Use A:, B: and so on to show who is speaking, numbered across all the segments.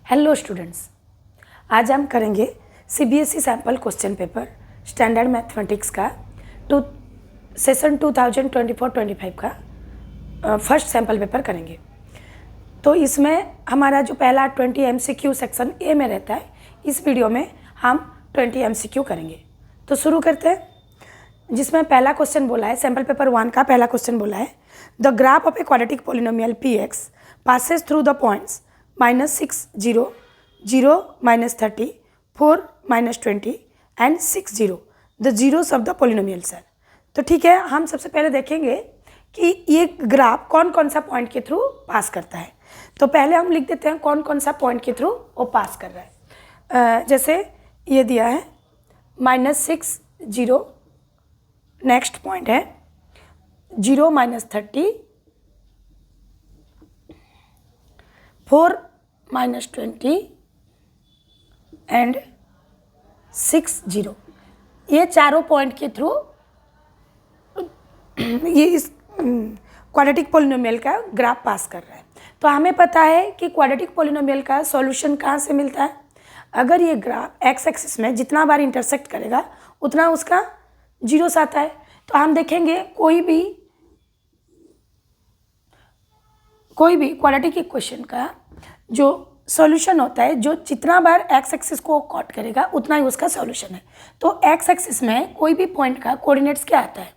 A: Hello students, आज हम करेंगे CBSE sample question paper standard mathematics का सेशन 2024-25 का फर्स्ट सैम्पल पेपर करेंगे। तो इसमें हमारा जो पहला 20 MCQ सेक्शन ए में रहता है, इस वीडियो में हम 20 MCQ करेंगे। तो शुरू करते हैं, जिसमें पहला क्वेश्चन बोला है, सैम्पल पेपर 1 का पहला क्वेश्चन बोला है, the graph of A quadratic polynomial px passes through the points -6, 0, 0, -30, 4, -20 and 6, 0. The zeros of the polynomials are. तो ठीक है, हम सबसे पहले देखेंगे कि ये ग्राफ कौन कौन सा पॉइंट के थ्रू पास करता है। तो पहले हम लिख देते हैं कौन कौन सा पॉइंट के थ्रू वो पास कर रहा है। जैसे ये दिया है -6, 0, नेक्स्ट पॉइंट है 0, -30, 4, -20 एंड 6, 0। ये चारों पॉइंट के थ्रू ये इस क्वाड्रेटिक पॉलिनोमियल का ग्राफ पास कर रहा है। तो हमें पता है कि क्वाड्रेटिक पॉलिनोमियल का सॉल्यूशन कहाँ से मिलता है। अगर ये ग्राफ एक्स एक्सिस में जितना बार इंटरसेक्ट करेगा उतना उसका जीरोस आता है। तो हम देखेंगे कोई भी क्वाड्रेटिक इक्वेशन का जो सॉल्यूशन होता है, जो जितना बार एक्स एक्सिस को कट करेगा उतना ही उसका सॉल्यूशन है। तो एक्स एक्सिस में कोई भी पॉइंट का कोऑर्डिनेट्स क्या आता है,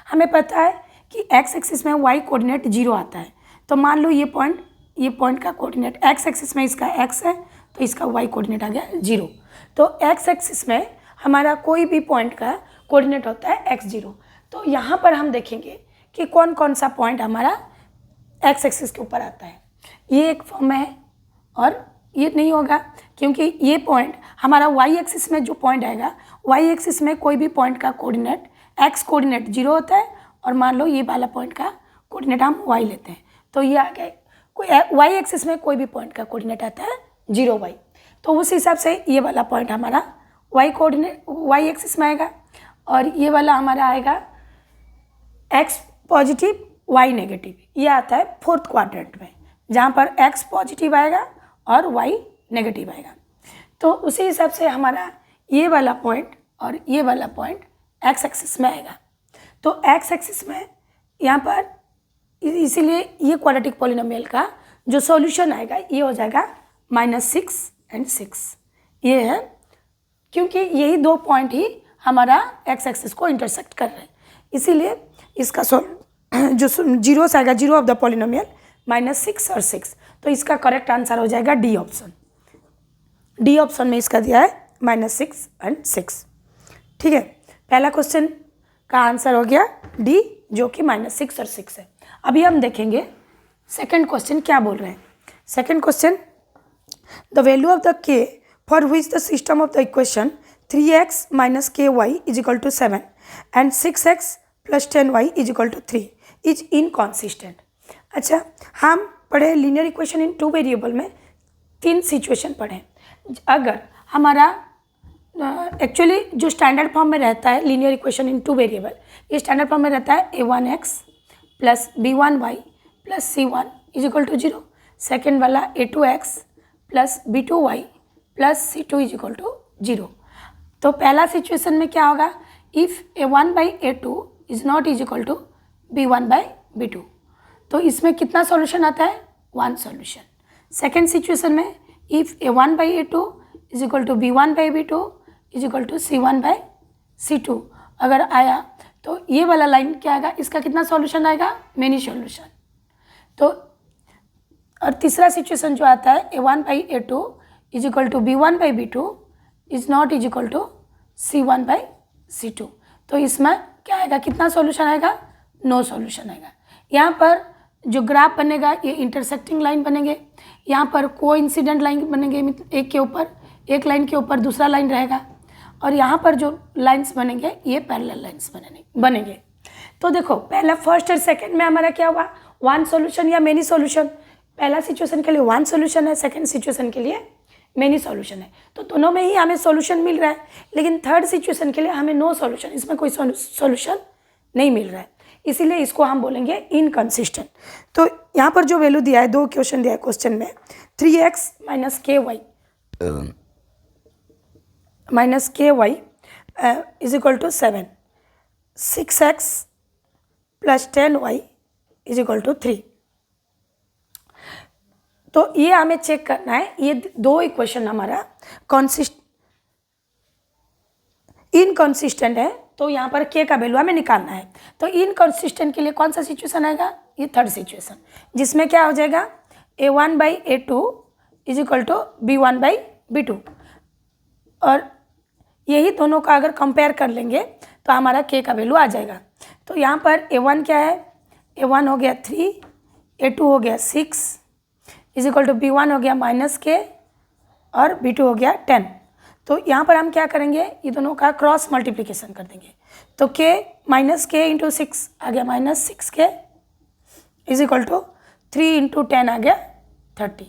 A: हमें पता है कि एक्स एक्सिस में वाई कोऑर्डिनेट 0 आता है। तो मान लो ये पॉइंट का कोऑर्डिनेट एक्स एक्सिस में इसका एक्स है, तो इसका वाई कोऑर्डिनेट आ गया 0। तो एक्स एक्सिस में हमारा कोई भी पॉइंट का कोऑर्डिनेट होता है x0। तो यहाँ पर हम देखेंगे कि कौन कौन सा पॉइंट हमारा एक्स एक्सिस के ऊपर आता है। ये एक फॉर्म में है और ये नहीं होगा, क्योंकि ये पॉइंट हमारा वाई एक्सिस में जो पॉइंट आएगा, वाई एक्सिस में कोई भी पॉइंट का कोऑर्डिनेट एक्स कोऑर्डिनेट 0 होता है, और मान लो ये वाला पॉइंट का कोऑर्डिनेट हम वाई लेते हैं, तो ये आ गया कोई वाई एक्सिस में कोई भी पॉइंट का कोऑर्डिनेट आता है 0, y। तो उस हिसाब से ये वाला पॉइंट हमारा वाई एक्सिस में आएगा, और ये वाला हमारा आएगा एक्स पॉजिटिव वाई नेगेटिव। ये आता है फोर्थ क्वाड्रेंट में, जहाँ पर एक्स पॉजिटिव आएगा और वाई नेगेटिव आएगा। तो उसी हिसाब से हमारा ये वाला पॉइंट और ये वाला पॉइंट एक्स एक्सिस में आएगा। तो एक्स एक्सिस में यहाँ पर इसीलिए ये क्वाड्रेटिक पॉलिनोमियल का जो सॉल्यूशन आएगा ये हो जाएगा -6 और 6। ये है क्योंकि यही दो पॉइंट ही हमारा एक्स एक्सिस को इंटरसेक्ट कर रहे हैं, इसीलिए इसका जो जीरोस आएगा, जीरो ऑफ द पॉलिनोमियल -6 और 6। तो इसका करेक्ट आंसर हो जाएगा डी ऑप्शन। डी ऑप्शन में इसका दिया है -6 और 6। ठीक है, पहला क्वेश्चन का आंसर हो गया डी, जो कि -6 और 6 है। अभी हम देखेंगे सेकंड क्वेश्चन क्या बोल रहे हैं। Second question, the value of the K for which the system of the equation 3x - ky = 7 and 6x + 10y = 3 is inconsistent. अच्छा, हम पढ़े लीनियर इक्वेशन इन 2 वेरिएबल में 3 सिचुएशन पढ़े। अगर हमारा एक्चुअली जो स्टैंडर्ड फॉर्म में रहता है लीनियर इक्वेशन इन 2 वेरिएबल, ये स्टैंडर्ड फॉर्म में रहता है a1x + b1y + c1 = 0। सेकेंड वाला a2x + b2y + c2 = 0। तो पहला सिचुएशन में क्या होगा, if a1/a2 is not equal to b1/b2, तो इसमें कितना सॉल्यूशन आता है, 1 सॉल्यूशन। सेकेंड सिचुएशन में if a1/a2 is equal to b1/b2 is equal to c1/c2 अगर आया, तो ये वाला लाइन क्या आएगा, इसका कितना सॉल्यूशन आएगा, मेनी सॉल्यूशन। तो और तीसरा सिचुएशन जो आता है a1/a2 is equal to b1/b2 is not equal to c1/c2, तो इसमें क्या आएगा, कितना सॉल्यूशन आएगा, नो सॉल्यूशन आएगा। यहाँ पर जो ग्राफ बनेगा ये इंटरसेक्टिंग लाइन बनेंगे, यहाँ पर कोइंसिडेंट लाइन बनेंगे, एक लाइन के ऊपर दूसरा लाइन रहेगा, और यहाँ पर जो लाइंस बनेंगे ये पैरेलल लाइंस बनेंगे। तो देखो पहला फर्स्ट और सेकंड में हमारा क्या हुआ, 1 सॉल्यूशन या मेनी सॉल्यूशन। पहला सिचुएशन के लिए 1 सॉल्यूशन है, सेकंड सिचुएशन के लिए मेनी सॉल्यूशन है, तो दोनों में ही हमें सॉल्यूशन मिल रहा है। लेकिन थर्ड सिचुएशन के लिए हमें नो सॉल्यूशन, इसमें कोई सॉल्यूशन नहीं मिल रहा है, इसीलिए इसको हम बोलेंगे इनकंसिस्टेंट। तो यहाँ पर जो वैल्यू दिया है, 2 क्वेश्चन दिया है क्वेश्चन में, 3x minus ky is equal to 7. 6x plus 10y is equal to 3. तो ये हमें चेक करना है, ये दो इक्वेशन हमारा इनकॉन्सिस्टेंट है, तो यहाँ पर k का वैल्यू हमें निकालना है। तो इनकॉन्सिस्टेंट के लिए कौन सा सिचुएशन आएगा, ये थर्ड सिचुएशन, जिसमें क्या हो जाएगा a1/a2 is equal to b1/b2, और यही दोनों का अगर कंपेयर कर लेंगे तो हमारा k का वैल्यू आ जाएगा। तो यहाँ पर a1 क्या है, a1 हो गया 3, a2 हो गया 6 इज इक्वल टू b1 हो गया -k और b2 हो गया 10। तो यहाँ पर हम क्या करेंगे, ये दोनों का क्रॉस मल्टीप्लिकेशन कर देंगे। तो k -k इंटू 6 आ गया -6k is equal to 3 into 10 आ गया 30।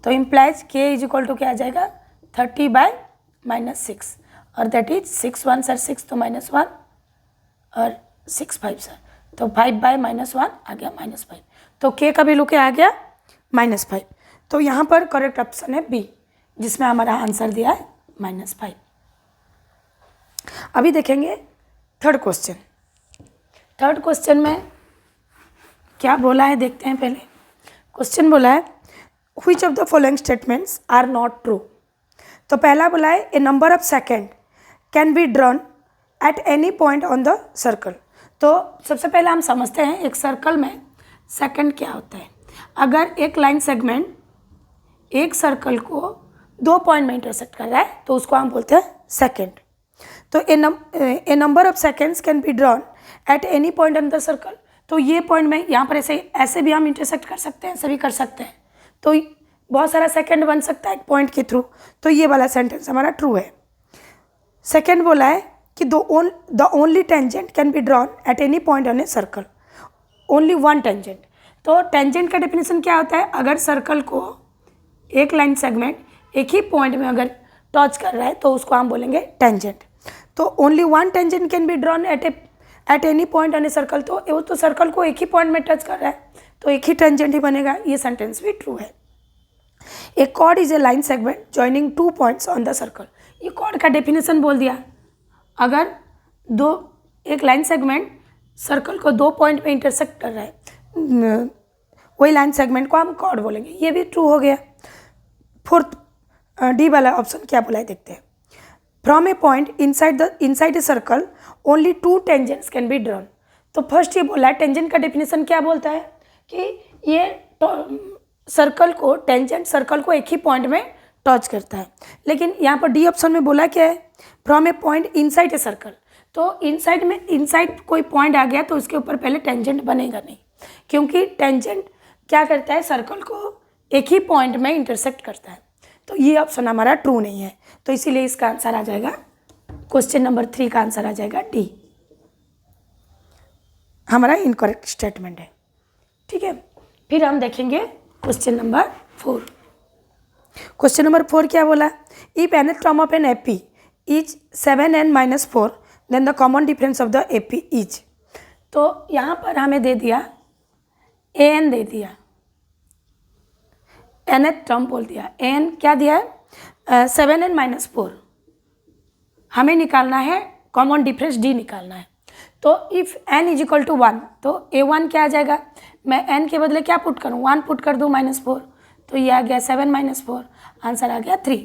A: तो implies k is equal to क्या आ जाएगा 30/-6, और दैट इज 6 1 सर 6 तो -1 और 6 5 सर, तो 5/-1 आ गया -5। तो k का वैल्यू क्या आ गया -5। तो यहाँ पर करेक्ट ऑप्शन है बी, जिसमें हमारा आंसर दिया है -5। अभी देखेंगे थर्ड क्वेश्चन में क्या बोला है, देखते हैं पहले। क्वेश्चन बोला है which of the following statements are not true. तो पहला बोला है A number of secant can be drawn at any point on the circle. तो सबसे पहले हम समझते हैं एक सर्कल में सेकेंड क्या होता है। अगर एक लाइन सेगमेंट एक सर्कल को 2 पॉइंट में इंटरसेक्ट कर रहा है तो उसको हम बोलते हैं सेकेंड। तो A number of secants can be drawn at any point on the circle. तो ये पॉइंट में यहाँ पर ऐसे भी हम इंटरसेक्ट कर सकते हैं, ऐसे भी कर सकते हैं, तो बहुत सारा सेकेंड बन सकता है एक पॉइंट के थ्रू। तो ये वाला सेंटेंस हमारा ट्रू है। सेकेंड बोला है कि the only tangent can be drawn at any point on a circle, only one tangent. तो टेंजेंट का डेफिनेशन क्या होता है, अगर सर्कल को एक लाइन सेगमेंट एक ही पॉइंट में अगर टच कर रहा है तो उसको हम बोलेंगे टेंजेंट। तो only one tangent can be drawn at any point on A circle. तो वो तो सर्कल को एक ही पॉइंट में टच कर रहा है तो एक ही टेंजेंट ही बनेगा, ये सेंटेंस भी ट्रू है। A chord is a line segment joining 2 points on the circle. ये कॉर्ड का डेफिनेशन बोल दिया, अगर एक लाइन सेगमेंट सर्कल को 2 पॉइंट में इंटरसेक्ट कर रहा है वही लाइन सेगमेंट को हम कॉर्ड बोलेंगे, ये भी ट्रू हो गया। फोर्थ डी वाला ऑप्शन क्या बोला है देखते हैं। From A point inside a circle only 2 tangents can be drawn. तो फर्स्ट ये बोला है, टेंजेंट का डेफिनेशन क्या बोलता है कि ये टेंजेंट सर्कल को एक ही पॉइंट में टच करता है। लेकिन यहाँ पर डी ऑप्शन में बोला क्या है, from A point inside a circle. तो इनसाइड कोई पॉइंट आ गया तो उसके ऊपर पहले टेंजेंट बनेगा नहीं, क्योंकि टेंजेंट क्या करता है, सर्कल को एक ही पॉइंट में इंटरसेक्ट करता है। तो ये ऑप्शन हमारा ट्रू नहीं है, तो इसीलिए इसका आंसर आ जाएगा, क्वेश्चन नंबर 3 का आंसर आ जाएगा डी, हमारा इनकरेक्ट स्टेटमेंट है। ठीक है, फिर हम देखेंगे क्वेश्चन नंबर 4। क्वेश्चन नंबर 4 क्या बोला, if nth term of an AP is 7n-4 then the common difference of the AP is. तो यहाँ पर हमें दे दिया an, दे दिया nth टर्म बोल दिया, an क्या दिया है 7n-4, हमें निकालना है कॉमन डिफरेंस d निकालना है। तो if n is equal to 1 तो a1 क्या आ जाएगा, मैं n के बदले क्या पुट करूँ, 1 पुट कर दूँ -4, तो ये आ गया 7-4, आंसर आ गया 3।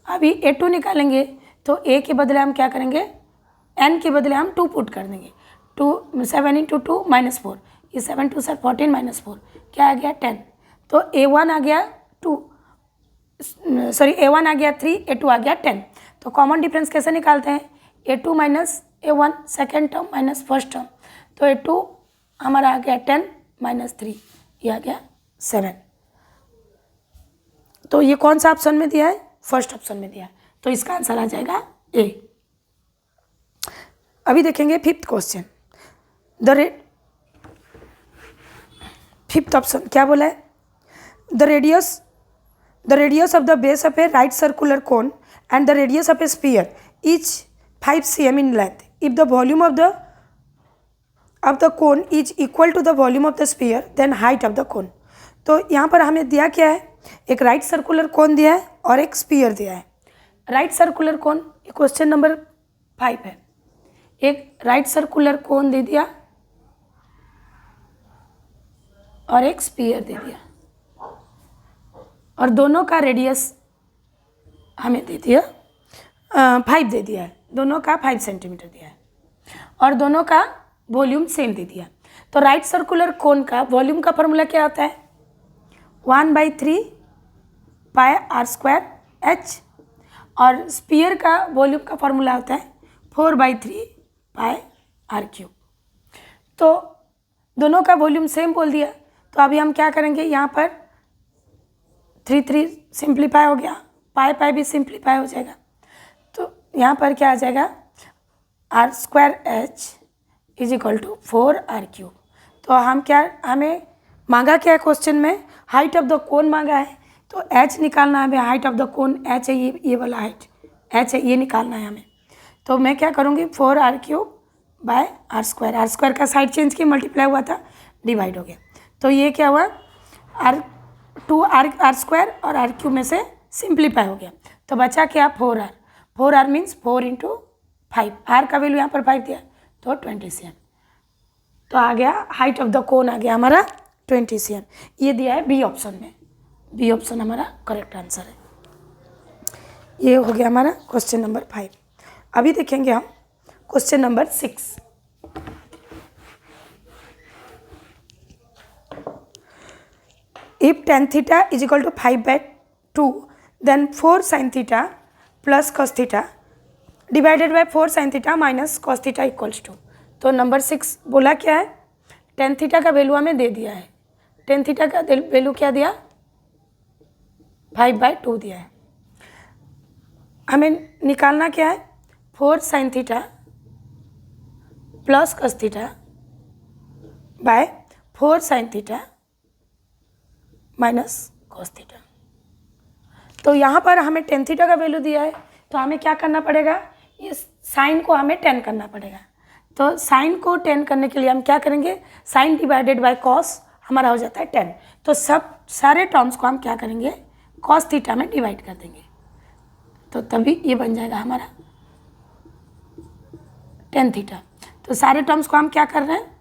A: अभी a2 निकालेंगे तो a के बदले हम क्या करेंगे, n के बदले हम 2 पुट कर देंगे, 7 × 2 -4, ये 7 2 सर 14 -4 क्या आ गया 10। तो a1 आ गया a1 आ गया 3, a2 आ गया 10। तो कॉमन डिफरेंस कैसे निकालते हैं, a2 minus a1 second term minus first term, तो a2 हमारा आ गया 10 -3, ये आ गया 7। तो ये कौन सा ऑप्शन में दिया है, फर्स्ट ऑप्शन में दिया है, तो इसका आंसर आ जाएगा ए। अभी देखेंगे फिफ्थ क्वेश्चन। फिफ्थ ऑप्शन क्या बोला है, the radius of the base of A right circular cone and the radius of a sphere each 5 cm in length if the volume of the cone is equal to the volume of the sphere then height of the cone। तो यहाँ पर हमें दिया क्या है, एक right circular cone दिया है और एक स्पीयर दिया है। राइट सर्कुलर कोन, ये क्वेश्चन नंबर 5 है। एक राइट सर्कुलर कोन दे दिया और एक स्पीयर दे दिया, और दोनों का रेडियस हमें दे दिया 5 दे दिया है, दोनों का 5 सेंटीमीटर दिया है, और दोनों का वॉल्यूम सेम दे दिया। तो राइट सर्कुलर कोन का वॉल्यूम का फॉर्मूला क्या होता है? 1/3 पाई आर स्क्वायर एच, और स्पीयर का वॉल्यूम का फॉर्मूला होता है 4/3 पाई आर क्यूब। तो दोनों का वॉल्यूम सेम बोल दिया, तो अभी हम क्या करेंगे, यहाँ पर 3 सिंप्लीफाई हो गया, पाई भी सिंप्लीफाई हो जाएगा। तो यहाँ पर क्या आ जाएगा, R square H is equal to 4r cube. तो हम क्या, हमें मांगा क्या है क्वेश्चन में, हाइट ऑफ द कोन मांगा है, तो h निकालना है हमें, height of the cone h है, ये वाला हाइट h है, ये निकालना है हमें। तो मैं क्या करूँगी, 4r cube by R square का साइड चेंज की, मल्टीप्लाई हुआ था, डिवाइड हो गया। तो ये क्या हुआ, आर स्क्वायर और आर क्यूब में से सिंप्लीफाई हो गया, तो बचा क्या, 4r मीन्स 4 × 5, आर का वैल्यू यहाँ पर 5 दिया, तो 20 cm। तो आ गया हाइट ऑफ द कोन, आ गया हमारा 20 cm। ये दिया है बी ऑप्शन में, बी ऑप्शन हमारा करेक्ट आंसर है। ये हो गया हमारा क्वेश्चन नंबर 5। अभी देखेंगे हम question number 6। If tan theta is equal to 5/2 then 4 sin theta plus cos theta divided by 4 sin theta minus cos theta equals to. तो नंबर 6 बोला क्या है, tan थीटा का वैल्यू हमें दे दिया है। tan थीटा का वैल्यू क्या दिया, 5/2 दिया है। हमें निकालना क्या है, 4 sin theta plus cos theta bye 4 sin theta minus cos theta. तो यहाँ पर हमें tan थीटा का वैल्यू दिया है, तो हमें क्या करना पड़ेगा, इस साइन को हमें 10 करना पड़ेगा। तो साइन को 10 करने के लिए हम क्या करेंगे, साइन डिवाइडेड बाय कॉस हमारा हो जाता है 10। तो सारे टर्म्स को हम क्या करेंगे, cos थीटा में डिवाइड कर देंगे, तो तभी ये बन जाएगा हमारा tan थीटा। तो सारे टर्म्स को हम क्या कर रहे हैं,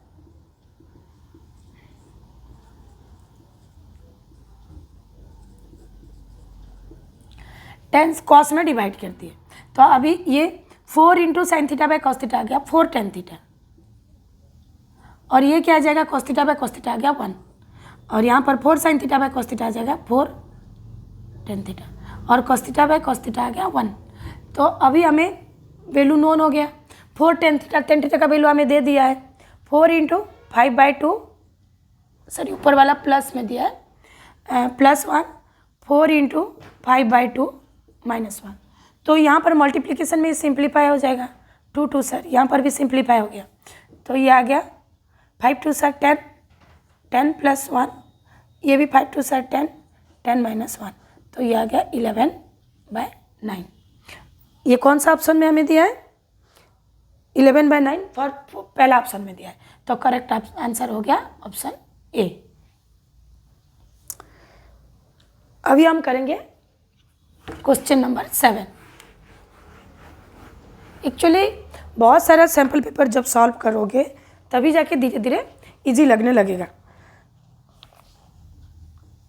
A: टेन कॉस में डिवाइड कर दिए। तो अभी ये 4 × sin theta by cos theta आ गया 4 tan थीटा, और ये क्या आ जाएगा, cos theta by cos theta आ गया 1, और यहाँ पर 4 sin theta by cos theta आ जाएगा 4 tan थीटा, और cos theta by cos theta आ गया 1। तो अभी हमें वैल्यू नोन हो गया, 4 tan थीटा का वैल्यू हमें दे दिया है, 4 × 5/2, सॉरी ऊपर वाला प्लस में दिया है, +1, 4 × 5/2 -1। तो यहाँ पर मल्टीप्लिकेशन में सिंप्लीफाई हो जाएगा, 2 2 सर, यहाँ पर भी सिंप्लीफाई हो गया, तो ये आ गया 5 2 सर 10, 10 + 1, ये भी 5 2 सर 10, 10 - 1, तो ये आ गया 11/9। ये कौन सा ऑप्शन में हमें दिया है, 11/9 फॉर पहला ऑप्शन में दिया है, तो करेक्ट आंसर हो गया ऑप्शन ए। अभी हम करेंगे क्वेश्चन नंबर 7। एक्चुअली बहुत सारा सैम्पल पेपर जब सॉल्व करोगे तभी जाके धीरे धीरे इजी लगने लगेगा।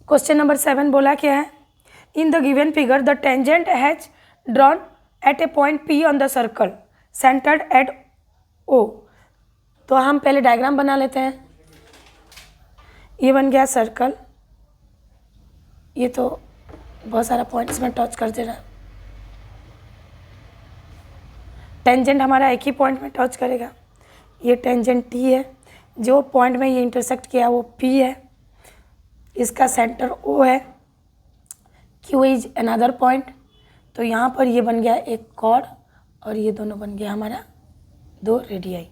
A: क्वेश्चन नंबर 7 बोला क्या है, in the given figure the tangent has drawn at a point P on the circle centred at O। तो हम पहले डायग्राम बना लेते हैं। ये बन गया सर्कल, ये तो बहुत सारा पॉइंट्स में टच कर दे रहा है, टेंजेंट हमारा एक ही पॉइंट में टच करेगा, ये टेंजेंट T है, जो पॉइंट में ये इंटरसेक्ट किया वो P है, इसका सेंटर O है, Q इज अनदर पॉइंट। तो यहाँ पर ये बन गया एक कॉर्ड, और ये दोनों बन गया हमारा 2 रेडियाई।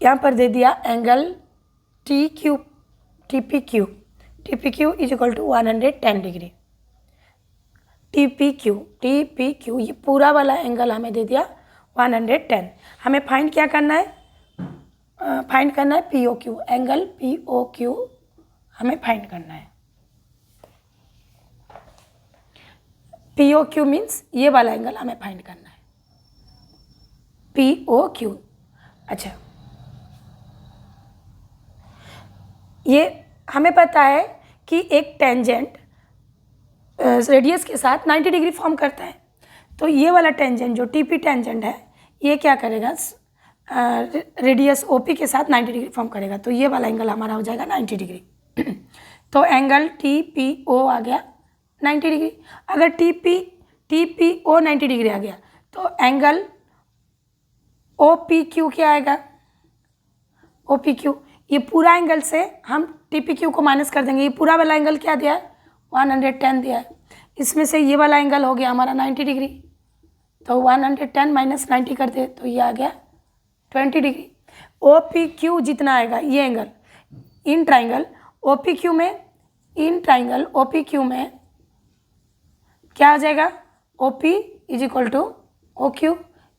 A: यहाँ पर दे दिया angle TPQ is equal to 110 degree. TPQ ये पूरा वाला एंगल हमें दे दिया 110। हमें फाइंड क्या करना है, फाइंड करना है POQ, एंगल POQ हमें फाइंड करना है। POQ मीन्स ये वाला एंगल हमें फाइंड करना है, POQ। अच्छा, ये हमें पता है कि एक टेंजेंट रेडियस के साथ 90 डिग्री फॉर्म करता है, तो ये वाला टेंजेंट जो TP टेंजेंट है ये क्या करेगा, रेडियस OP के साथ 90 डिग्री फॉर्म करेगा, तो ये वाला एंगल हमारा हो जाएगा 90 डिग्री। तो एंगल TPO आ गया 90 डिग्री। अगर TPO 90 डिग्री आ गया तो एंगल OPQ क्या आएगा, OPQ, ये पूरा एंगल से हम TPQ को माइनस कर देंगे। ये पूरा वाला एंगल क्या दिया है, 110 दिया है, इसमें से ये वाला एंगल हो गया हमारा 90 डिग्री, तो 110 माइनस 90 कर दे तो ये आ गया 20 डिग्री। OPQ जितना आएगा ये एंगल इन ट्राइंगल OPQ में क्या हो जाएगा, OP is equal to OQ,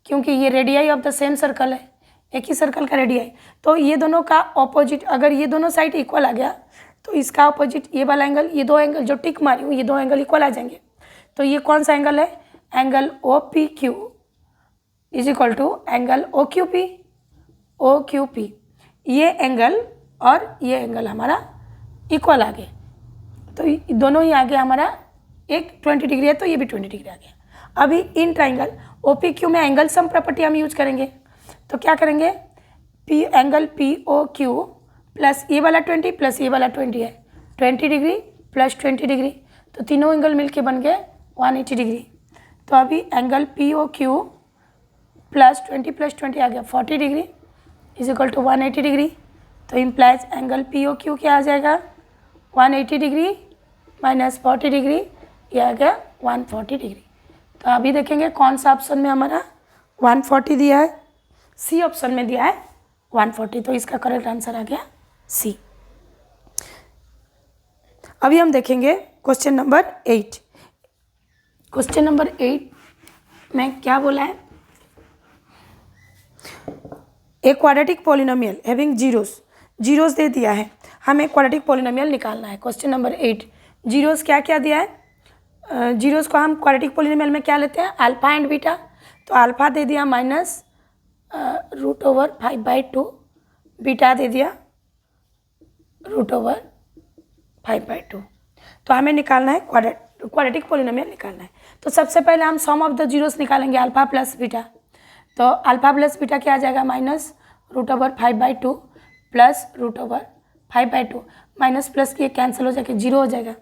A: क्योंकि ये radii of the same circle है, एक ही सर्कल का रेडियाई। तो ये दोनों का ऑपोजिट, अगर ये दोनों साइड इक्वल आ गया तो इसका ऑपोजिट ये वाला एंगल, ये दो एंगल जो टिक मारी हूँ ये दो एंगल इक्वल आ जाएंगे। तो ये कौन सा एंगल है, angle OPQ is equal to angle OQP। ये एंगल और ये एंगल हमारा इक्वल आ गए, तो दोनों ही आगे हमारा एक 20 डिग्री है तो ये भी 20 डिग्री आ गया। अभी इन ट्राइंगल OPQ में एंगल सम प्रॉपर्टी हम यूज करेंगे, तो क्या करेंगे, एंगल POQ प्लस ये वाला 20 प्लस ये वाला 20 है, 20 डिग्री प्लस 20 डिग्री, तो तीनों एंगल मिलके बन गए 180 डिग्री। तो अभी एंगल POQ प्लस 20 आ गया 40 degree is equal to 180 degree. तो इम्प्लाइज एंगल POQ क्या आ जाएगा, 180 डिग्री माइनस 40 डिग्री, ये आ गया 140 डिग्री। तो अभी देखेंगे कौन सा ऑप्शन में हमारा 140 दिया है, सी ऑप्शन में दिया है 140, तो इसका करेक्ट आंसर आ गया सी। अभी हम देखेंगे क्वेश्चन नंबर 8। क्वेश्चन नंबर 8 में क्या बोला है, a quadratic polynomial having zeros दे दिया है, हमें क्वाड्रेटिक पॉलिनोमियल निकालना है। क्वेश्चन नंबर 8, जीरोस क्या क्या दिया है, जीरोस को हम क्वाड्रेटिक पॉलिनोमियल में क्या लेते हैं, अल्फा एंड बीटा। तो अल्फा दे दिया माइनस √5/2, बीटा दे दिया √5/2। तो हमें निकालना है क्वाड्रेटिक पॉलिनोमियल निकालना है। तो सबसे पहले हम सम ऑफ द जीरोस निकालेंगे, अल्फा प्लस बीटा। तो अल्फा प्लस बीटा क्या आ जाएगा, माइनस √5/2 प्लस √5/2, माइनस प्लस ये कैंसिल हो जाकर जीरो हो जाएगा।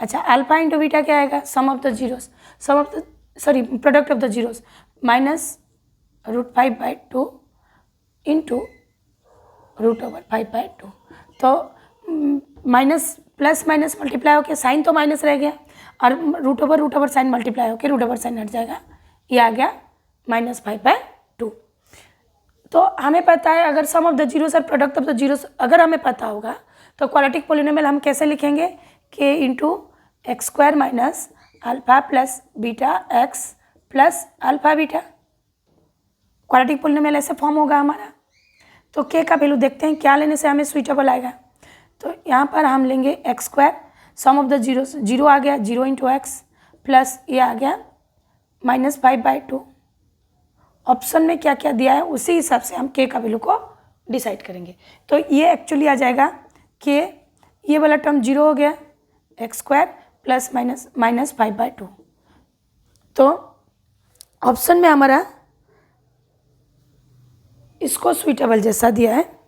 A: अच्छा, अल्फा इंटू बीटा क्या आएगा, sum of the zeros, product of the zeros, minus √5/2 into √5/2। तो माइनस प्लस माइनस मल्टीप्लाई होकर साइन तो माइनस रह गया, और √/√/ साइन मल्टीप्लाई होकर √/ साइन हट जाएगा, ये आ गया -5/2। तो हमें पता है अगर सम ऑफ द जीरोस और प्रोडक्ट ऑफ द जीरोस अगर हमें पता होगा तो क्वाड्रेटिक पॉलिनोमियल हम कैसे लिखेंगे, k into x square minus alpha plus beta x plus alpha beta. Quadratic polynomial ऐसे फॉर्म होगा हमारा। तो k का वैल्यू देखते हैं क्या लेने से हमें सुइटेबल आएगा। तो यहाँ पर हम लेंगे x square, sum of the zeros, zero आ गया, 0 इंटू एक्स प्लस ये आ गया -5/2। ऑप्शन में क्या क्या दिया है उसी हिसाब से हम k का वैल्यू को डिसाइड करेंगे। तो ये एक्चुअली आ जाएगा k, ये वाला टर्म 0 हो गया, एक्स स्क्वायर प्लस -5/2। तो ऑप्शन में हमारा इसको सुइटेबल जैसा दिया है,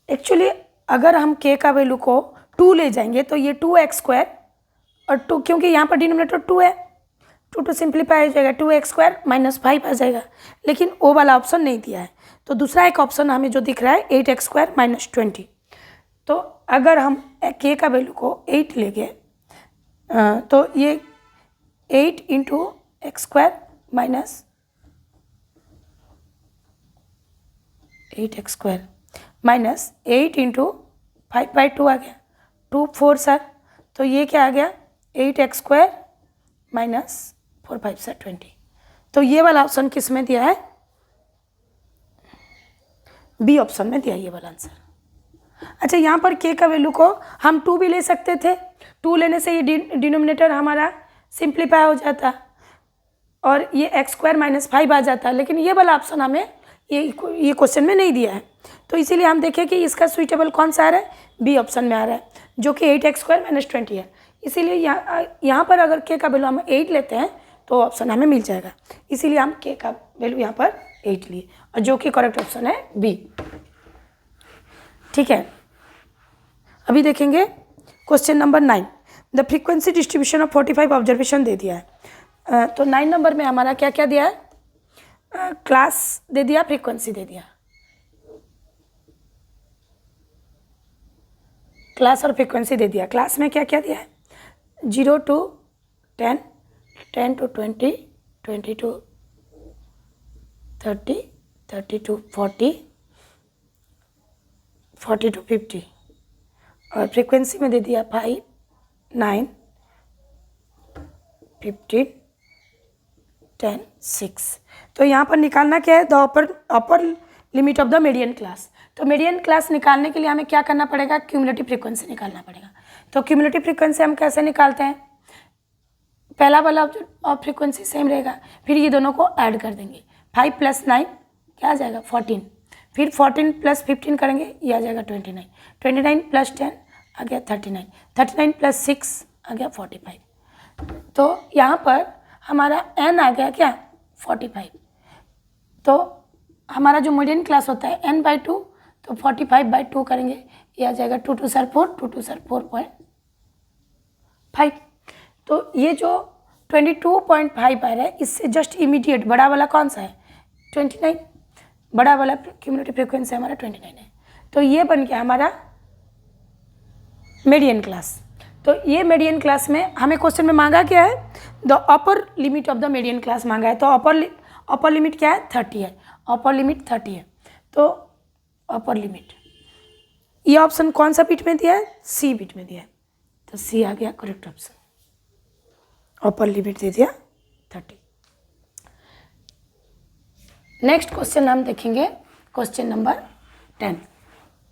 A: एक्चुअली अगर हम k का वैल्यू को 2 ले जाएंगे तो ये 2x² और 2, क्योंकि यहाँ पर डिनोमिनेटर 2 है, 2 सिंप्लीफाई हो जाएगा, 2x² -5 आ जाएगा, लेकिन ओ वाला ऑप्शन नहीं दिया है। तो दूसरा एक ऑप्शन हमें जो दिख रहा है 8x² -20। तो अगर हम k का वैल्यू को 8 ले गए तो ये 8 into x² -8x² minus 8 into 5/2 आ गया, 2 4 सर, तो ये क्या आ गया 8x² 4 5 से 20। तो ये वाला ऑप्शन किस में दिया है? बी ऑप्शन में दिया ये वाला आंसर। अच्छा, यहाँ पर के का वैल्यू को हम 2 भी ले सकते थे। 2 लेने से ये डिनोमिनेटर हमारा सिंप्लीफाई हो जाता और ये x² - 5 आ जाता, लेकिन ये वाला ऑप्शन हमें ये क्वेश्चन में नहीं दिया है। तो इसीलिए हम देखें कि इसका सुइटेबल कौन सा आ रहा है? बी ऑप्शन में आ रहा है, जो कि 8x² - 20 है। इसीलिए यहाँ पर अगर के का वैल्यू हम 8 लेते हैं तो ऑप्शन हमें मिल जाएगा। इसीलिए हम के का वैल्यू यहाँ पर 8 लिए, और जो कि करेक्ट ऑप्शन है बी। ठीक है, अभी देखेंगे question number 9। The frequency distribution of 45 observation दे दिया है। तो 9 नंबर में हमारा क्या क्या दिया है? क्लास दे दिया, फ्रीक्वेंसी दे दिया। क्लास और फ्रीक्वेंसी दे दिया। क्लास में क्या क्या दिया है? 0 to 10, 10 to 20, 20 to 30, 30 to 40, 40 to 50। और फ्रीक्वेंसी में दे दिया 5, 9, 15, 10, 6। तो यहाँ पर निकालना क्या है? The upper limit of the median class. तो मीडियन क्लास निकालने के लिए हमें क्या करना पड़ेगा? क्यूमुलेटिव फ्रीक्वेंसी निकालना पड़ेगा। तो क्यूमुलेटिव फ्रीक्वेंसी हम कैसे निकालते हैं? पहला वाला फ्रीक्वेंसी सेम रहेगा, फिर ये दोनों को ऐड कर देंगे। 5 + 9 क्या आ जाएगा? 14। फिर 14 + 15 करेंगे, ये आ जाएगा 29। 29 + 10 आ गया 39। 39 + 6 आ गया 45। तो यहाँ पर हमारा n आ गया क्या? 45। तो हमारा जो मीडियन क्लास होता है n/2, तो 45/2 करेंगे, ये आ जाएगा 2 2 4 4, 2 2 4 4.5। तो ये जो 22.5 आ रहा है, इससे जस्ट इमीडिएट बड़ा वाला कौन सा है? 29। बड़ा वाला क्यूमुलेटिव फ्रीक्वेंसी हमारा 29 है। तो ये बन गया हमारा मीडियन क्लास। तो ये मीडियन क्लास में हमें क्वेश्चन में मांगा क्या है? The upper limit of the median class मांगा है। तो अपर लिमिट क्या है? 30 है। अपर लिमिट 30 है। तो अपर लिमिट, ये ऑप्शन कौन सा बिट में दिया है? सी बिट में दिया है। तो सी आ गया करेक्ट ऑप्शन। अपर लिमिट दे दिया 30। नेक्स्ट क्वेश्चन हम देखेंगे क्वेश्चन नंबर 10।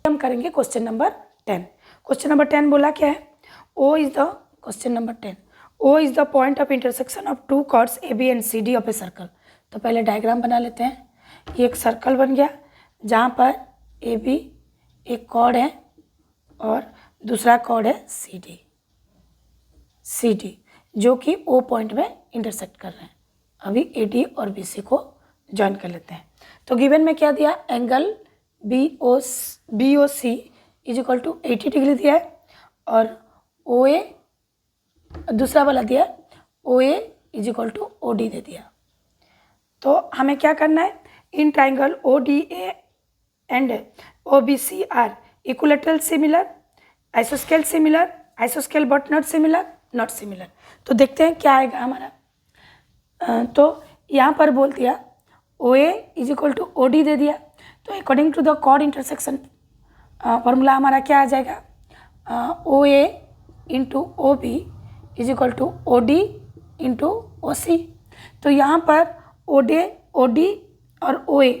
A: हम करेंगे क्वेश्चन नंबर 10। क्वेश्चन नंबर 10 बोला क्या है? O is the question number 10। O is the point of intersection of 2 chords AB and CD of a circle. तो पहले डायग्राम बना लेते हैं। ये एक सर्कल बन गया जहाँ पर AB एक कॉर्ड है और दूसरा कॉर्ड है CD जो कि O पॉइंट में इंटरसेक्ट कर रहे हैं। अभी AD और BC को ज्वाइन कर लेते हैं। तो गिवन में क्या दिया? Angle BOC is equal to 80 degree दिया है, और OA दूसरा वाला दिया OA is equal to OD दे दिया। तो हमें क्या करना है? In triangle ODA and OBC are equilateral similar, आइसोस्केल सिमिलर, आइसोस्केल बट नॉट सिमिलर। तो देखते हैं क्या आएगा हमारा। तो यहाँ पर बोल दिया OA is equal to OD दे दिया। तो according to the chord intersection formula हमारा क्या आ जाएगा? OA into OB is equal to OD into OC। तो यहाँ पर OD और OA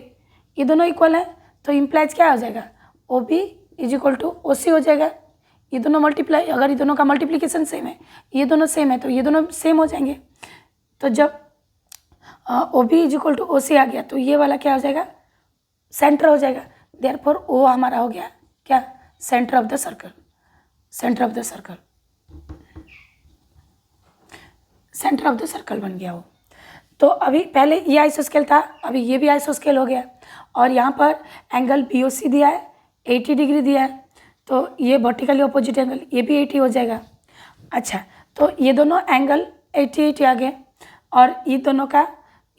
A: ये दोनों इक्वल है, तो इम्प्लाइज क्या हो जाएगा? OB is equal to OC हो जाएगा। ये दोनों मल्टीप्लाई, अगर ये दोनों का मल्टीप्लिकेशन सेम है, ये दोनों सेम है, तो ये दोनों सेम हो जाएंगे। तो जब OB is equal to OC आ गया, तो ये वाला क्या हो जाएगा? सेंटर हो जाएगा। देयरफॉर O हमारा हो गया क्या? Centre of the circle. Centre of the circle बन गया वो। तो अभी पहले ये आइसोस्केल था, अभी ये भी आइसोस्केल हो गया, और यहाँ पर एंगल BOC दिया है 80 डिग्री दिया है, तो ये वर्टिकली अपोजिट एंगल ये भी 80 हो जाएगा। अच्छा, तो ये दोनों एंगल 80 आ गए, और ये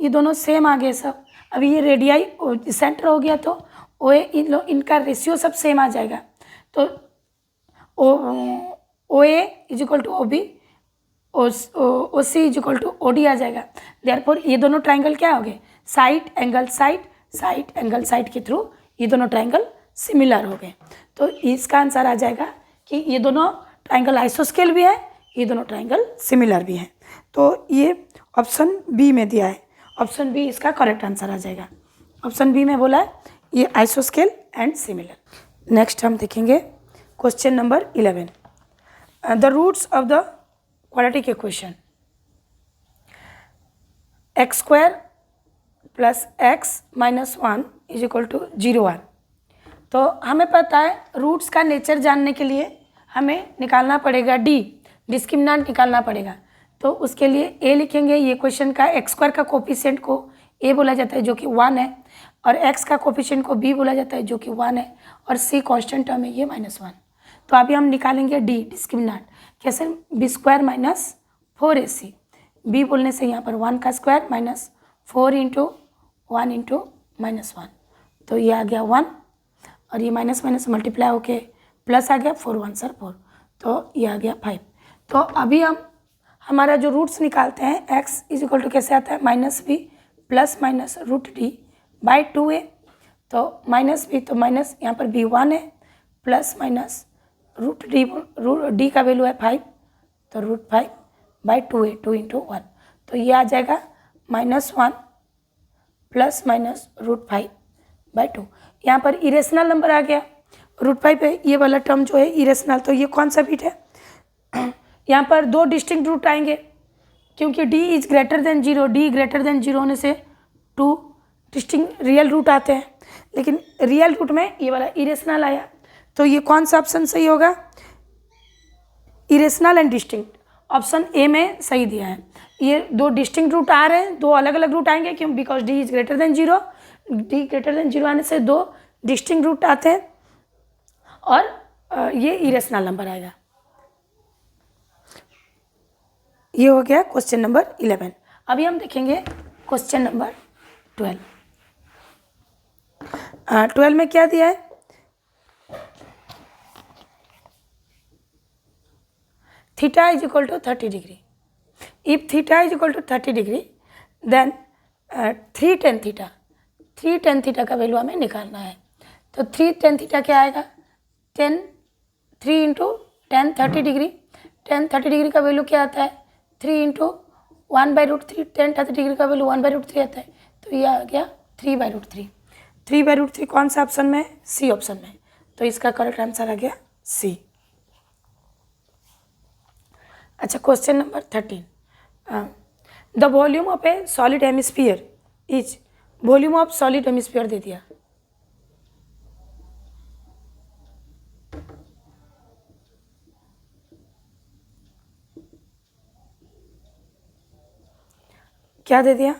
A: दोनों सेम आ गए सब। अभी ये रेडियाई सेंटर हो गया, तो OA इनका रेशियो सब सेम आ जाएगा। तो OA is equal to OB, OC is equal to OD आ जाएगा। देयरफॉर ये दोनों ट्राइंगल क्या हो गए? साइड एंगल साइड के थ्रू ये दोनों ट्राइंगल सिमिलर हो गए। तो इसका आंसर आ जाएगा कि ये दोनों ट्राइंगल आइसोस्केल भी है, ये दोनों ट्राइंगल सिमिलर भी हैं। तो ये ऑप्शन बी में दिया है, ऑप्शन बी इसका करेक्ट आंसर आ जाएगा। ऑप्शन बी में बोला है ये आइसोस्केल एंड सिमिलर। नेक्स्ट हम देखेंगे question number 11, the roots of the quadratic equation X square plus X minus 1 is equal to 0 तो हमें पता है रूट्स का नेचर जानने के लिए हमें निकालना पड़ेगा डी, डिस्क्रिमिनेंट निकालना पड़ेगा। तो उसके लिए ए लिखेंगे, ये क्वेश्चन का एक्स स्क्वायर का कोफिशिएंट को ए बोला जाता है जो कि 1 है, और एक्स का कोफिशिएंट को बी बोला जाता है जो कि 1 है, और सी कांस्टेंट टर्म है ये -1। तो अभी हम निकालेंगे डी, डिस्क्रिमिनेंट। कैसे? B square minus 4ac, B बोलने से यहाँ पर 1 का स्क्वायर माइनस 4 इंटू 1 इंटू -1, तो ये आ गया 1, और ये माइनस माइनस मल्टीप्लाई होके प्लस आ गया, 4 1 4, तो ये आ गया 5। तो अभी हम हमारा जो रूट्स निकालते हैं x इज इक्वल टू कैसे आता है, -b प्लस माइनस √d/2a, तो -b तो माइनस यहाँ पर b 1 है, प्लस माइनस √d का वैल्यू है 5, तो √5/2a, 2 इंटू 1, तो ये आ जाएगा -1 प्लस माइनस √5/2। यहाँ पर इरेशनल नंबर आ गया, √5 पे ये वाला टर्म जो है इरेशनल, तो ये कौन सा बिट है? यहाँ पर 2 डिस्टिंक्ट रूट आएंगे क्योंकि d is greater than 0, d greater than 0 होने से 2 डिस्टिंक्ट रियल रूट आते हैं, लेकिन रियल रूट में ये वाला इरेशनल आया, तो ये कौन सा ऑप्शन सही होगा? Irrational and distinct, option A में सही दिया है। ये 2 डिस्टिंक्ट रूट आ रहे हैं, 2 अलग अलग रूट आएंगे क्यों? Because d is greater than 0, d greater than 0 आने से 2 डिस्टिंक्ट रूट आते हैं, और ये इरेशनल नंबर आएगा। ये हो गया क्वेश्चन नंबर 11। अभी हम देखेंगे क्वेश्चन नंबर 12। 12 में क्या दिया है? Theta is equal to 30 degree. If theta is equal to 30 degree then 3 tan theta, 3 tan theta का वैल्यू हमें निकालना है। तो 3 tan थीटा क्या आएगा? 3 into tan 30 degree, tan 30 degree का वैल्यू क्या आता है? 3 इंटू 1/√3, tan 30 डिग्री का वैल्यू 1/√3 आता है, तो ये आ गया 3/√3। 3/√3 कौन सा ऑप्शन में है? सी ऑप्शन में, तो इसका करेक्ट आंसर आ गया सी। अच्छा, question number 13, the volume of a solid hemisphere is, volume of solid hemisphere दे दिया, क्या दे दिया?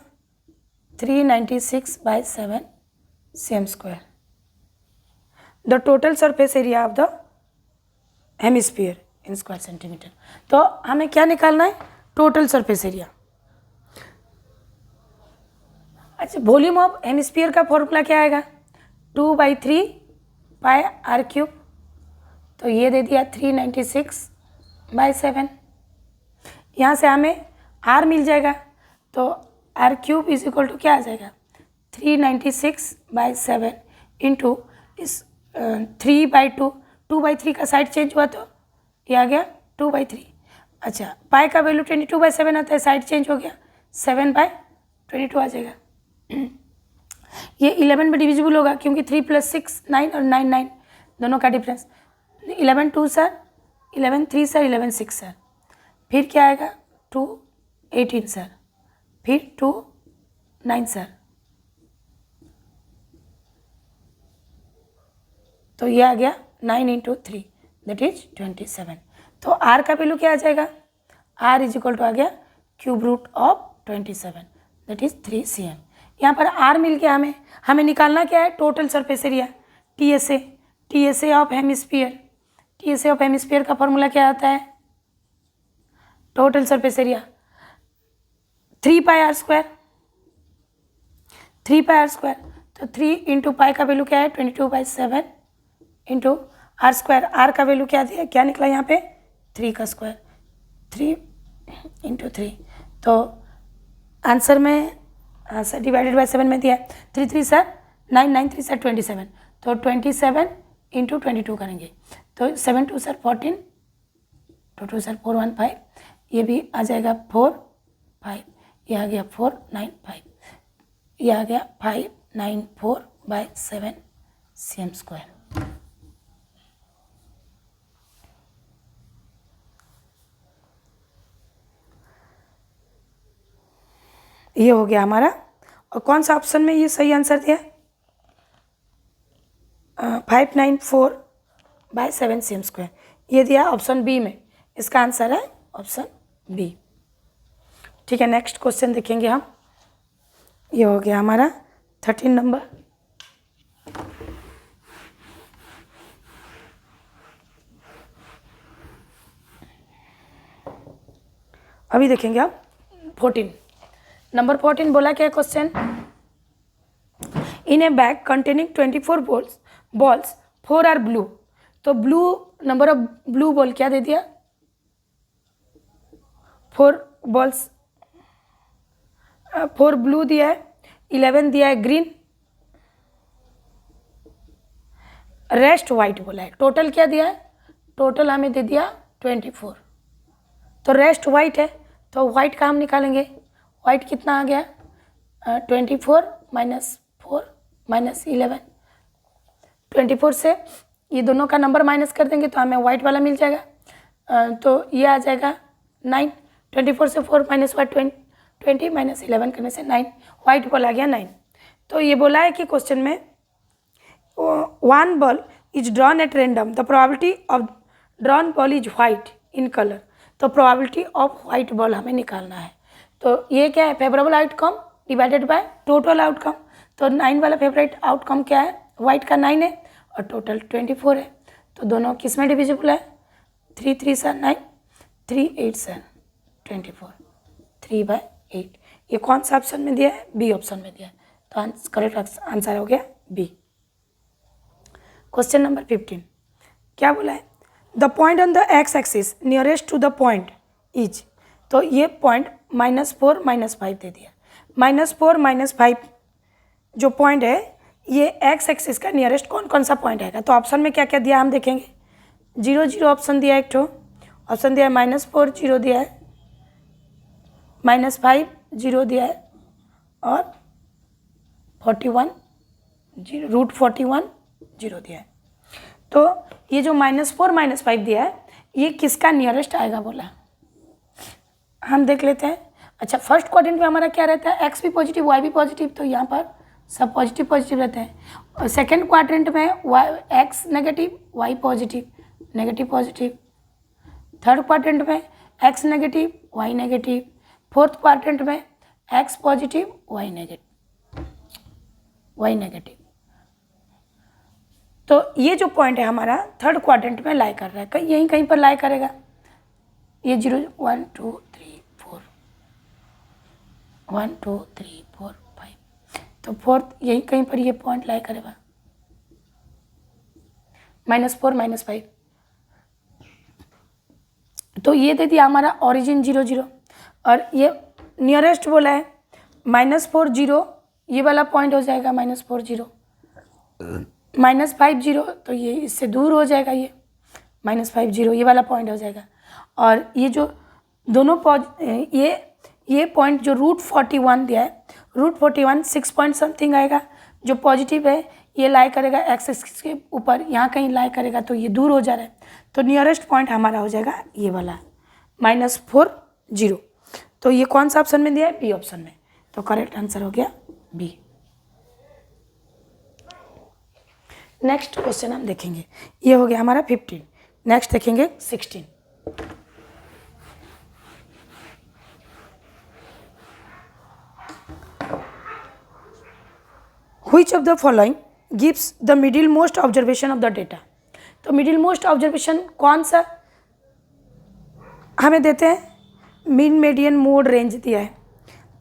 A: 396/7 cm², the total surface area of the hemisphere in square centimeter. तो हमें क्या निकालना है? Total surface area. अच्छा, वॉल्यूम ऑफ हेमिस्फीयर का फॉर्मूला क्या आएगा? 2/3 πr³, तो ये दे दिया 396/7। यहाँ से हमें r मिल जाएगा, तो r³ इज इक्वल टू क्या आ जाएगा? 396/7 इंटू इस 3/2, 2/3 का साइड चेंज हुआ तो ये आ गया 2/3। अच्छा, पाई का वैल्यू 22/7 आता है, साइड चेंज हो गया 7/22 आ जाएगा। ये 11 में डिविजिबल होगा क्योंकि 3 + 6 9 और 9 9 दोनों का डिफरेंस, 11 2 सर, 11 3 सर, 11 6 सर, फिर क्या आएगा? 2 18 सर, फिर 2 9 सर, तो ये आ गया 9 इंटू 3 दैट इज 27। तो आर का वैल्यू क्या आ जाएगा? आर इज इक्वल टू आ गया ³ ऑफ 27 दैट इज 3 cm। यहाँ पर आर मिल गया हमें निकालना क्या है? Total surface area, TSA of hemisphere. TSA of hemisphere का फॉर्मूला क्या आता है? Total surface area 3πr², 3πr², तो 3 इंटू पाई का वैल्यू क्या है? 22/7 इंटू r², आर का वैल्यू क्या दिया, क्या निकला यहाँ पे? 3 का स्क्वायर, 3 इंटू 3, तो आंसर में सर /7 में दिया है 3 3 सर 9 9 3 सर 27, तो 27 इंटू 22 करेंगे, तो 7 2 सर 14, 2 2 सर 4 1 5, ये भी आ जाएगा 4 5, ये आ गया 495, ये आ गया 594/7 cm²। ये हो गया हमारा। और कौन सा ऑप्शन में ये सही आंसर दिया? 594/7 cm², ये दिया ऑप्शन बी में। इसका आंसर है ऑप्शन बी। ठीक है, नेक्स्ट क्वेश्चन देखेंगे हम। ये हो गया हमारा 13 नंबर। अभी देखेंगे हम 14 नंबर। 14 बोला क्या question? In a bag containing 24 balls 4 are blue. तो blue, number of blue ball क्या दे दिया? 4 बॉल्स, 4 ब्लू दिया है, 11 दिया है ग्रीन, रेस्ट वाइट बोला है। टोटल क्या दिया है? टोटल हमें दे दिया 24। तो रेस्ट वाइट है, तो वाइट का हम निकालेंगे। वाइट कितना आ गया? 24 - 4 - 11। 24 से ये दोनों का नंबर माइनस कर देंगे तो हमें वाइट वाला मिल जाएगा। तो ये आ जाएगा 9। 24 से 4 - 1 20 - 11 करने से 9। वाइट बॉल आ गया 9। तो ये बोला है कि क्वेश्चन में 1 ball is drawn at random, the probability of drawn ball is white in colour. तो प्रोबेबिलिटी ऑफ वाइट बॉल हमें निकालना है। तो ये क्या है? Favourable outcome divided by total outcome. तो 9 वाला फेवरेट आउटकम क्या है? वाइट का 9 है और टोटल 24 है। तो दोनों किस में डिविजिबल है? 3 3 से 9, 3 8 से 24, 3/8। ये कौन सा ऑप्शन में दिया है? बी ऑप्शन में दिया है। तो करेक्ट आंसर हो गया बी। क्वेश्चन नंबर 15 क्या बोला है? The point on the x axis nearest to the point is. तो ये पॉइंट -4 - 5 दे दिया। -4 - 5 जो पॉइंट है, ये एक्स एक्सिस का नियरेस्ट कौन कौन सा पॉइंट आएगा? तो ऑप्शन में क्या क्या दिया हम देखेंगे। 0 0 ऑप्शन दिया है, एक ठो ऑप्शन दिया है, -4 0 दिया है, -5 0 दिया है, और 41 0 √41 0 दिया है। तो ये जो -4 - 5 दिया है, ये किसका नियरेस्ट आएगा बोला? हम देख लेते हैं। अच्छा, फर्स्ट क्वाड्रेंट में हमारा क्या रहता है? एक्स भी पॉजिटिव, वाई भी पॉजिटिव, तो यहाँ पर सब पॉजिटिव पॉजिटिव रहते हैं। और सेकेंड क्वाड्रेंट में x negative, y positive, negative positive. Third quadrant में x negative, y negative. Fourth quadrant में एक्स पॉजिटिव, वाई नेगेटिव। तो ये जो पॉइंट है हमारा थर्ड क्वाड्रेंट में लाई कर रहा है, यहीं कहीं पर लाई करेगा। ये 0 1 2 3 4 1 2 3 4 5, तो फोर्थ यही कहीं पर ये पॉइंट लाई करेगा। -4 - 5, तो ये दे दिया हमारा ओरिजिन 0 0, और ये नियरेस्ट बोला है -4 0, ये वाला पॉइंट हो जाएगा -4 0, -5 0, तो ये इससे दूर हो जाएगा, ये -5 0 ये वाला पॉइंट हो जाएगा। और ये जो दोनों ये पॉइंट जो √41 दिया है, √41 6 पॉइंट समथिंग आएगा। जो पॉजिटिव है ये लाई करेगा एक्स एक्सिस के ऊपर, यहाँ कहीं लाई करेगा, तो ये दूर हो जा रहा है। तो नियरेस्ट पॉइंट हमारा हो जाएगा ये वाला -4 0। तो ये कौन सा ऑप्शन में दिया है? बी ऑप्शन में। तो करेक्ट आंसर हो गया बी। नेक्स्ट क्वेश्चन हम देखेंगे। ये हो गया हमारा 15। नेक्स्ट देखेंगे 16। Which of the following gives the middle most observation of the data? तो मिडिल मोस्ट ऑब्जर्वेशन कौन सा हमें देते हैं? मीन, मीडियन, मोड, रेंज दिया है।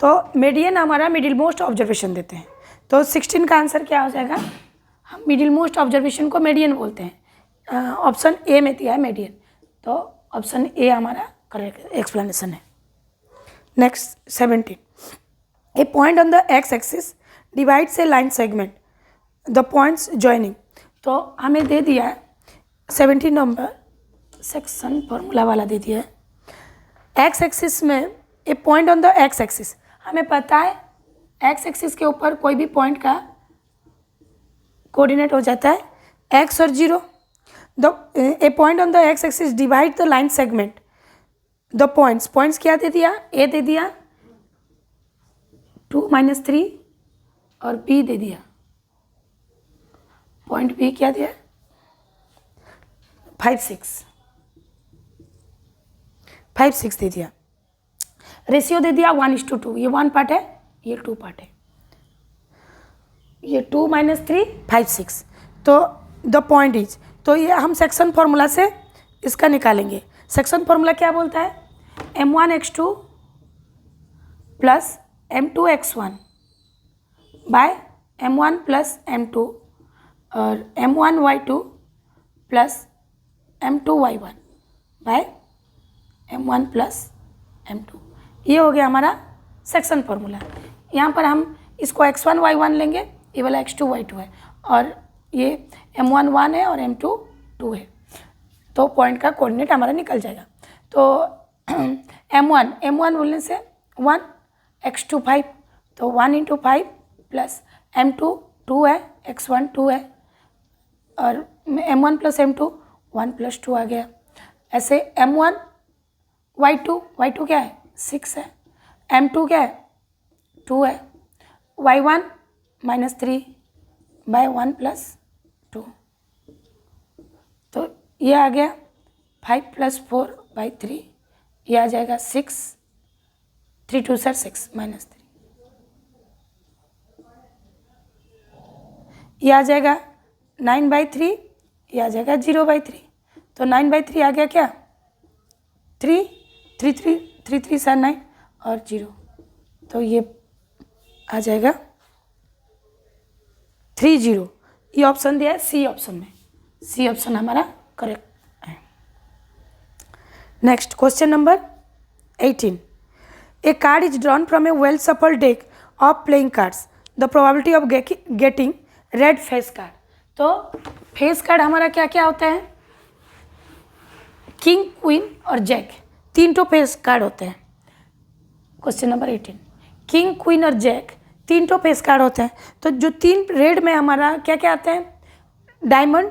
A: तो मीडियन हमारा मिडिल मोस्ट ऑब्जर्वेशन देते हैं। तो 16 का आंसर क्या हो जाएगा? हम मिडिल मोस्ट ऑब्जर्वेशन को मीडियन बोलते हैं। ऑप्शन ए में दिया है मीडियन, तो ऑप्शन ए हमारा करेक्ट एक्सप्लेनेशन है। Next 17। A point on the x axis divides A line segment, the points joining. तो हमें दे दिया है 17 नंबर सेक्शन फॉर्मूला वाला दे दिया है। एक्स एक्सिस में a point on the x axis हमें पता है एक्स एक्सिस के ऊपर कोई भी पॉइंट का कोऑर्डिनेट हो जाता है एक्स और 0. A point on the x axis divide the line segment the points क्या दे दिया, ए दे दिया 2 - 3 और बी दे दिया, पॉइंट बी क्या दिया 5 6 दे दिया. रेशियो दे दिया 1:2. ये 1 पार्ट है, ये 2 पार्ट है. ये 2 - 3 5 6. तो द पॉइंट इज, तो ये हम सेक्शन फॉर्मूला से इसका निकालेंगे. सेक्शन फॉर्मूला क्या बोलता है, m1x2 plus m2x1 bye m1 plus m2 और m1y2 plus m2y1 bye m1 plus m2. ये हो गया हमारा सेक्शन फॉर्मूला. यहाँ पर हम इसको x1 y1 लेंगे, ये वाला x2 y2 है और ये m1 1 है और m2 2 है. तो पॉइंट का कोऑर्डिनेट हमारा निकल जाएगा. तो m1 बोलने से 1, x2 5, तो 1 × 5 प्लस m2 2 है, x1 2 है और m1 प्लस m2 1 + 2 आ गया. ऐसे m1 y2 क्या है 6 है, m2 क्या है 2 है, y1 -3 बाय 1 + 2. तो ये आ गया 5 + 4/3, ये आ जाएगा 6, 3 2 6 -3. ये आ जाएगा 9/3, ये आ जाएगा 0/3. तो 9/3 आ गया क्या 3 3 3 3 3 7 9 और 0. तो ये आ जाएगा 3 0. ये ऑप्शन दिया है सी ऑप्शन में. सी ऑप्शन हमारा करेक्ट है. Next question number 18. A card is drawn from a well shuffled deck of playing cards. The probability of getting red face card. तो फेस कार्ड हमारा क्या क्या होता है, किंग क्वीन और जैक, 3 तो फेस कार्ड होते हैं. Question number 18. किंग क्वीन और जैक 3 तो फेस कार्ड होते हैं. तो जो 3 रेड में हमारा क्या क्या आते हैं, डायमंड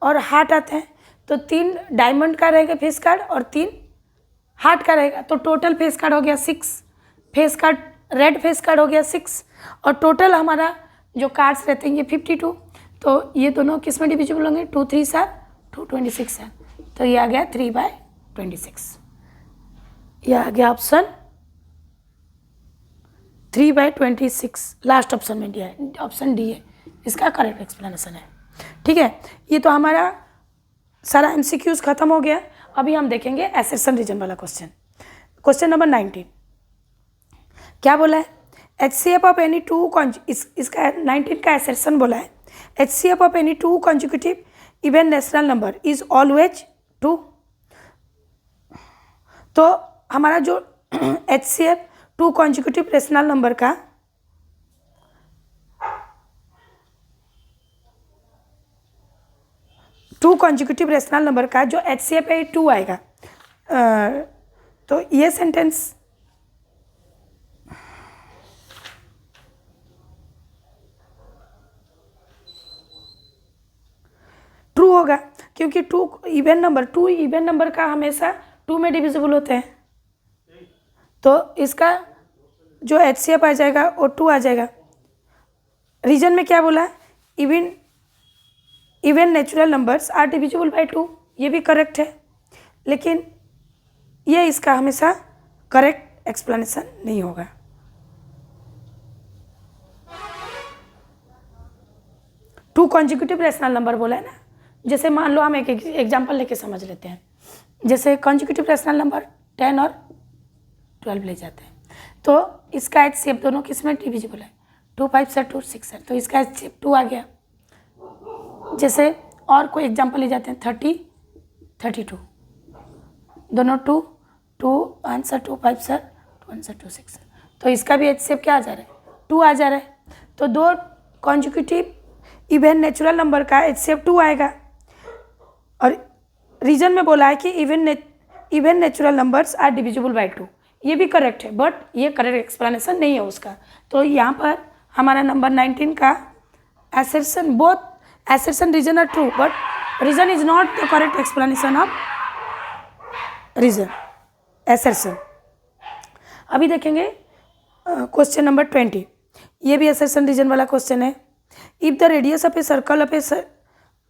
A: और हार्ट आते हैं. तो 3 डायमंड का रहेगा फेस कार्ड और 3 हार्ट का रहेगा. तो टोटल फेस कार्ड हो गया 6. Face card red face card हो गया 6 और टोटल हमारा जो कार्ड्स रहते हैं ये 52. तो ये दोनों किस में डिविजिबल होंगे, 2 3 are 226 है. तो ये आ गया 3/26. ये आ गया ऑप्शन 3/26. लास्ट ऑप्शन में दिया है, ऑप्शन डी है इसका करेक्ट एक्सप्लेनेशन है. ठीक है, ये तो हमारा सारा MCQs खत्म हो गया. अभी हम देखेंगे एसेशन रीजन वाला क्वेश्चन. क्वेश्चन नंबर 19 क्या बोला है, HCF ऑफ एनी 2 इसका 19 का एसेशन बोला है. HCF of any 2 consecutive even national number is always 2. तो हमारा जो HCF 2 consecutive रेशनल नंबर का जो HCF है 2 आएगा. तो ये सेंटेंस ट्रू होगा क्योंकि 2 इवन नंबर का हमेशा 2 में डिविजिबल होते हैं. तो इसका जो HCF आ जाएगा वो 2 आ जाएगा. रीजन में क्या बोला, even natural numbers are divisible by 2. ये भी करेक्ट है, लेकिन ये इसका हमेशा करेक्ट एक्सप्लेनेशन नहीं होगा. टू कॉन्जिक्यूटिव रेशनल नंबर बोला है ना. जैसे मान लो हम एक एग्जांपल लेके समझ लेते हैं. जैसे कॉन्जिक्यूटिव रेशनल नंबर 10 और 12 ले जाते हैं. तो इसका HCF दोनों किस में डिविजिबल है, 2 5 से 2 6 है. तो इसका HCF 2 आ गया. जैसे और कोई एग्जांपल ले जाते हैं 30 32, दोनों 2 2 आंसर 2 5 सर 2 आंसर 2 6. तो इसका भी HCF क्या आ जा रहा है, 2 आ जा रहा है. तो 2 कॉन्जिक्यूटिव इवन नेचुरल नंबर का HCF 2 आएगा. और रीजन में बोला है कि even natural numbers are divisible by 2. ये भी करेक्ट है, बट ये करेक्ट एक्सप्लेनेशन नहीं है उसका। तो यहाँ पर हमारा नंबर 19 का assertion, both assertion reason are true, but reason is not the correct explanation of reason, assertion। अभी देखेंगे क्वेश्चन नंबर 20, ये भी assertion reason वाला क्वेश्चन है। If the radius of a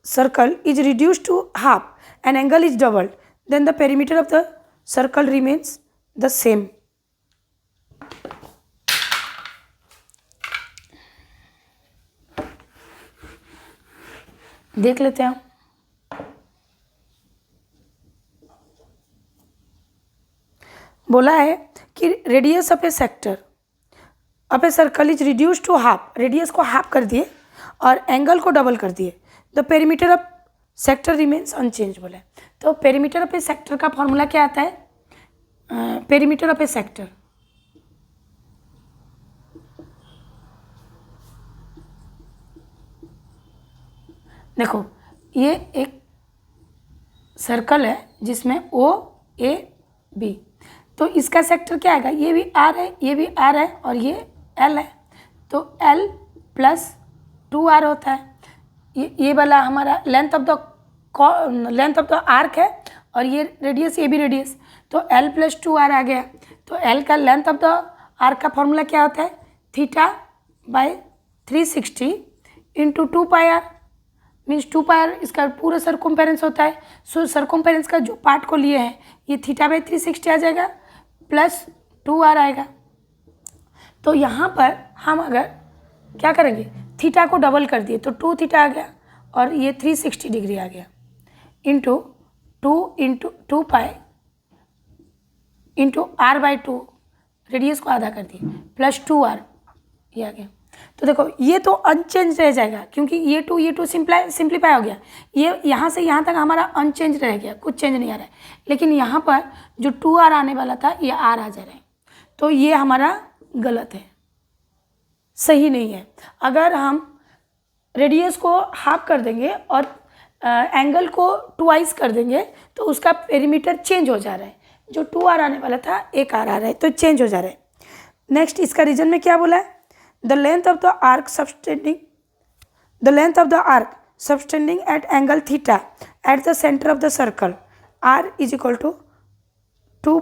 A: circle is reduced to half and angle is doubled, then the perimeter of the circle remains the same. देख लेते हैं। बोला है कि radius of a sector of a circle is reduce to half, radius को half कर दिए और एंगल को डबल कर दिए, the perimeter of sector remains unchange बोला है। तो पेरीमीटर ऑफ ए सेक्टर का फॉर्मूला क्या आता है? पेरीमीटर ऑफ ए सेक्टर, देखो ये एक सर्कल है जिसमें ओ ए बी, तो इसका सेक्टर क्या आएगा? ये भी आर है, ये भी आर है और ये एल है, तो एल प्लस 2r होता है। ये वाला हमारा लेंथ ऑफ द आर्क है और ये रेडियस, ये भी रेडियस, तो एल प्लस 2r आ गया। तो एल का लेंथ ऑफ द आर्क का फॉर्मूला क्या होता है? Theta by 360 into 2πr, means 2πr इसका पूरा सर्कम्फेरेंस होता है। सो सर्कम्फेरेंस का जो पार्ट को लिए हैं ये थीटा बाय 360 आ जाएगा प्लस 2r आएगा। तो यहाँ पर हम अगर क्या करेंगे, थीटा को डबल कर दिए तो 2 थीटा आ गया और ये 360 डिग्री आ गया, into 2 into r by 2, radius को आधा कर दिए, प्लस 2r, ये आ गया। तो देखो ये तो अनचेंज रह जाएगा क्योंकि ये टू सिंप्लीफाई हो गया, ये यहाँ से यहाँ तक हमारा अनचेंज रह गया, कुछ चेंज नहीं आ रहा है। लेकिन यहाँ पर जो 2r आने वाला था ये r आ जा रहा है, तो ये हमारा गलत है, सही नहीं है। अगर हम रेडियस को हाफ कर देंगे और एंगल को 2 कर देंगे तो उसका पेरीमीटर चेंज हो जा रहा है, जो 2r आने वाला था 1r आ रहा है, तो चेंज हो जा रहा है। नेक्स्ट इसका रीजन में क्या बोला है? The length of the arc subtending at angle theta at the center of the circle r is equal to 2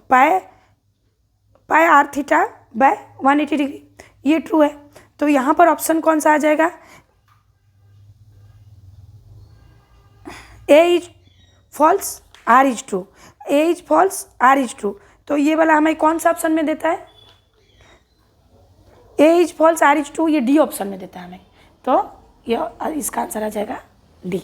A: pi r theta by 180 degree, ये ट्रू है। तो यहाँ पर ऑप्शन कौन सा आ जाएगा? A is false, R is true, A is false, R is true. तो ये वाला हमें कौन सा ऑप्शन में देता है? A is false, R is true, ये डी ऑप्शन में देता है हमें। तो ये इसका आंसर आ जाएगा डी।